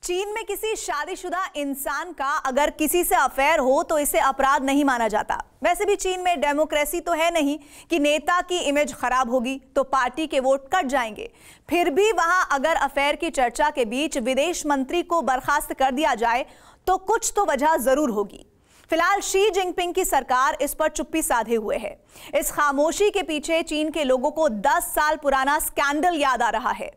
चीन में किसी शादीशुदा इंसान का अगर किसी से अफेयर हो तो इसे अपराध नहीं माना जाता। वैसे भी चीन में डेमोक्रेसी तो है नहीं कि नेता की इमेज खराब होगी तो पार्टी के वोट कट जाएंगे। फिर भी वहां अगर अफेयर की चर्चा के बीच विदेश मंत्री को बर्खास्त कर दिया जाए तो कुछ तो वजह जरूर होगी। फिलहाल शी जिनपिंग की सरकार इस पर चुप्पी साधे हुए है। इस खामोशी के पीछे चीन के लोगों को 10 साल पुराना स्कैंडल याद आ रहा है।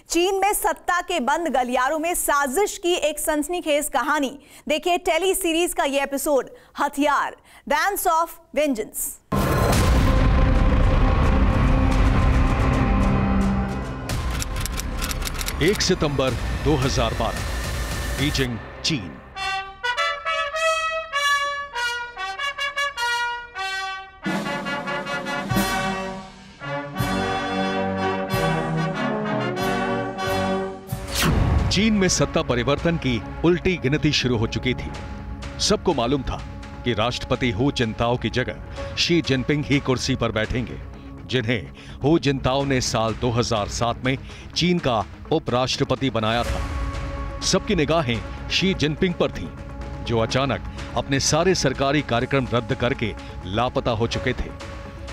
चीन में सत्ता के बंद गलियारों में साजिश की एक सनसनीखेज कहानी। देखिए टेली सीरीज का यह एपिसोड हथियार, dance of vengeance. 1 September 2012, Beijing, चीन। चीन में सत्ता परिवर्तन की उल्टी गिनती शुरू हो चुकी थी। सबको मालूम था कि राष्ट्रपति हू जिनताओ की जगह शी जिनपिंग ही कुर्सी पर बैठेंगे, जिन्हें हू जिनताओ ने साल 2007 में चीन का उपराष्ट्रपति बनाया था। सबकी निगाहें शी जिनपिंग पर थीं, जो अचानक अपने सारे सरकारी कार्यक्रम रद्द करके लापता हो चुके थे।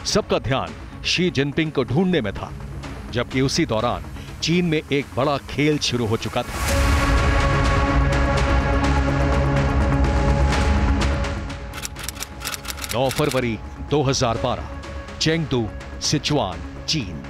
सबका ध्यान शी जिनपिंग को ढूंढने में था, जबकि उसी दौरान चीन में एक बड़ा खेल शुरू हो चुका था। नौ फरवरी 2012, चेंगडू, सिचुआन, चीन।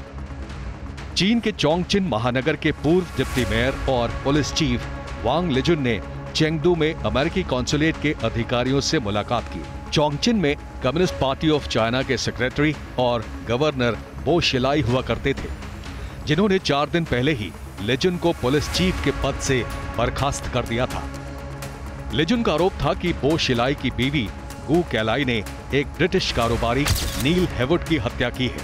चीन के चोंगचिन महानगर के पूर्व डिप्टी मेयर और पुलिस चीफ वांग लिजुन ने चेंगडू में अमेरिकी कॉन्सुलेट के अधिकारियों से मुलाकात की। चोंगचिन में कम्युनिस्ट पार्टी ऑफ चाइना के सेक्रेटरी और गवर्नर बो शिलाई हुआ करते थे, जिन्होंने 4 दिन पहले ही लिजुन को पुलिस चीफ के पद से बर्खास्त कर दिया था। लिजुन का आरोप था कि बो शिलाई की बीवी गू कैलाई ने एक ब्रिटिश कारोबारी नील हेवुड की हत्या की है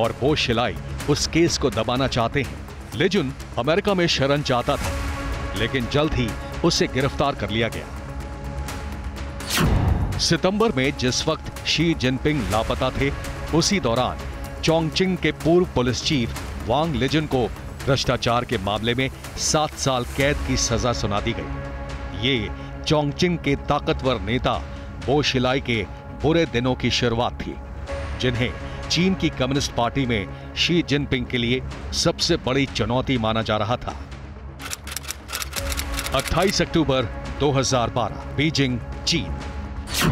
और बो शिलाई उस केस को दबाना चाहते हैं। लिजुन अमेरिका में शरण चाहता था, लेकिन जल्द ही उसे गिरफ्तार कर लिया गया। सितंबर में जिस वक्त शी जिनपिंग लापता थे, उसी दौरान चोंगचिन के पूर्व पुलिस चीफ वांग लिजुन को भ्रष्टाचार के मामले में 7 साल कैद की सजा सुना दी गई। ये चोंगचिन के ताकतवर नेता बो शिलाई के बुरे दिनों की शुरुआत थी, जिन्हें चीन की कम्युनिस्ट पार्टी में शी जिनपिंग के लिए सबसे बड़ी चुनौती माना जा रहा था। 28 अक्टूबर 2012, बीजिंग, चीन।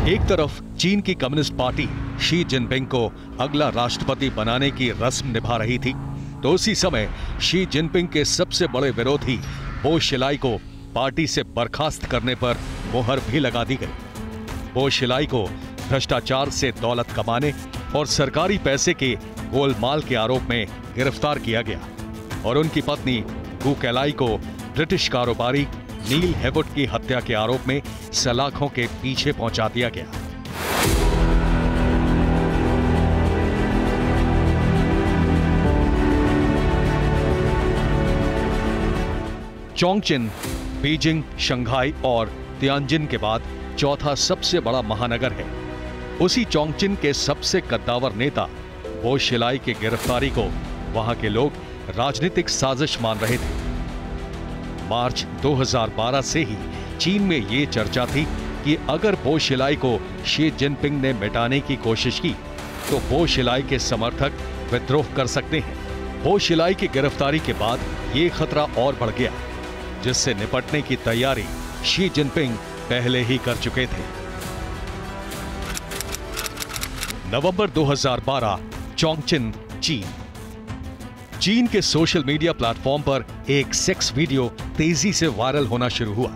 एक तरफ चीन की कम्युनिस्ट पार्टी शी जिनपिंग को अगला राष्ट्रपति बनाने की रस्म निभा रही थी, तो उसी समय शी जिनपिंग के सबसे बड़े विरोधी बो शिलाई को पार्टी से बर्खास्त करने पर मुहर भी लगा दी गई। बो शिलाई को भ्रष्टाचार से दौलत कमाने और सरकारी पैसे के गोलमाल के आरोप में गिरफ्तार किया गया और उनकी पत्नी गू कैलाई को ब्रिटिश कारोबारी नील हेवुड की हत्या के आरोप में सलाखों के पीछे पहुंचा दिया गया। चोंगचिन, बीजिंग, शंघाई और तियानजिन के बाद चौथा सबसे बड़ा महानगर है। उसी चोंगचिन के सबसे कद्दावर नेता बो शिलाई की गिरफ्तारी को वहां के लोग राजनीतिक साजिश मान रहे थे। मार्च 2012 से ही चीन में ये चर्चा थी कि अगर बो शिलाई को शी जिनपिंग ने मिटाने की कोशिश की तो बो शिलाई के समर्थक विद्रोह कर सकते हैं। बो शिलाई की गिरफ्तारी के बाद ये खतरा और बढ़ गया, जिससे निपटने की तैयारी शी जिनपिंग पहले ही कर चुके थे। नवंबर 2012, चोंगचिन, चीन। चीन के सोशल मीडिया प्लेटफॉर्म पर एक सेक्स वीडियो तेजी से वायरल होना शुरू हुआ।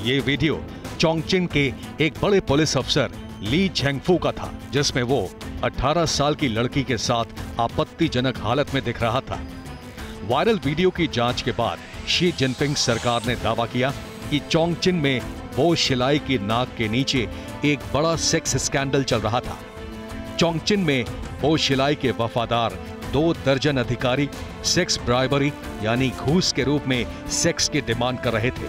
यह वीडियो चोंगचिन के एक बड़े पुलिस अफसर ली झेंगफू का था, जिसमें वो 18 साल की लड़की के साथ आपत्तिजनक हालत में दिख रहा था। वायरल वीडियो की जांच के बाद शी जिनपिंग सरकार ने दावा किया कि चोंगचिन में बो शिलाई की नाक के नीचे एक बड़ा सेक्स स्कैंडल चल रहा था। चोंगचिन में बो शिलाई के वफादार 2 दर्जन अधिकारी सेक्स ब्राइबरी यानी घूस के रूप में सेक्स की डिमांड कर रहे थे।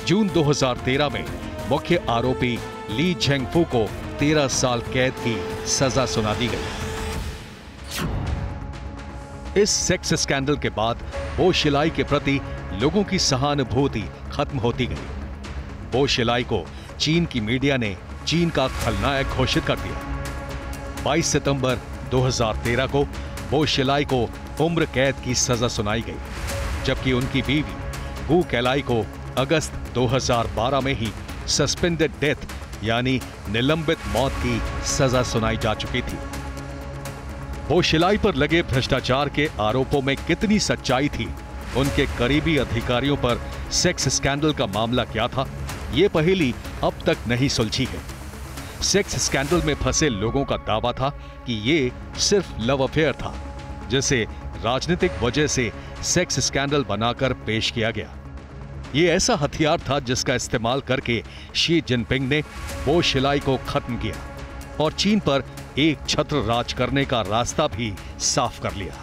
जून 2013 में मुख्य आरोपी ली झेंगफू को 13 साल कैद की सजा सुना दी गई। इस सेक्स स्कैंडल के बाद बो शिलाई के प्रति लोगों की सहानुभूति खत्म होती गई। बो शिलाई को चीन की मीडिया ने चीन का खलनायक घोषित कर दिया। 22 सितंबर 2013 को बो शिलाई को उम्र कैद की सजा सुनाई गई, जबकि उनकी बीवी वू कैलाई को अगस्त 2012 में ही सस्पेंडेड डेथ यानी निलंबित मौत की सजा सुनाई जा चुकी थी। बो शिलाई पर लगे भ्रष्टाचार के आरोपों में कितनी सच्चाई थी, उनके करीबी अधिकारियों पर सेक्स स्कैंडल का मामला क्या था, ये पहेली अब तक नहीं सुलझी है। सेक्स स्कैंडल में फंसे लोगों का दावा था कि ये सिर्फ लव अफेयर था, जिसे राजनीतिक वजह से सेक्स स्कैंडल बनाकर पेश किया गया। ये ऐसा हथियार था जिसका इस्तेमाल करके शी जिनपिंग ने बो शिलाई को खत्म किया और चीन पर एक छत्र राज करने का रास्ता भी साफ कर लिया।